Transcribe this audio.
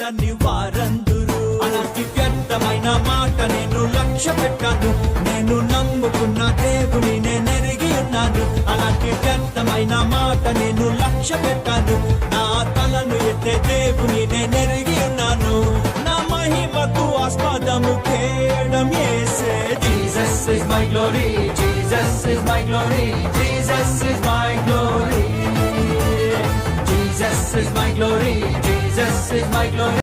నమ్మరని వారందురు. అలాంటి వ్యర్థమైన మాట నేను లక్ష్య పెట్టాను. నేను నమ్ముకున్న దేవుని నేనెరిగి ఉన్నాను. అలాంటి వ్యర్థమైన మాట నేను లక్ష్య పెట్టాను. నా తలను ఎత్తే దేవుని నేనెరిగి ఉన్నాను. నా మహిమకు ఆస్పదము కేవలం యేసే. Jesus is my glory, Jesus is my glory, Jesus is my glory, Jesus is my glory, Jesus is my glory.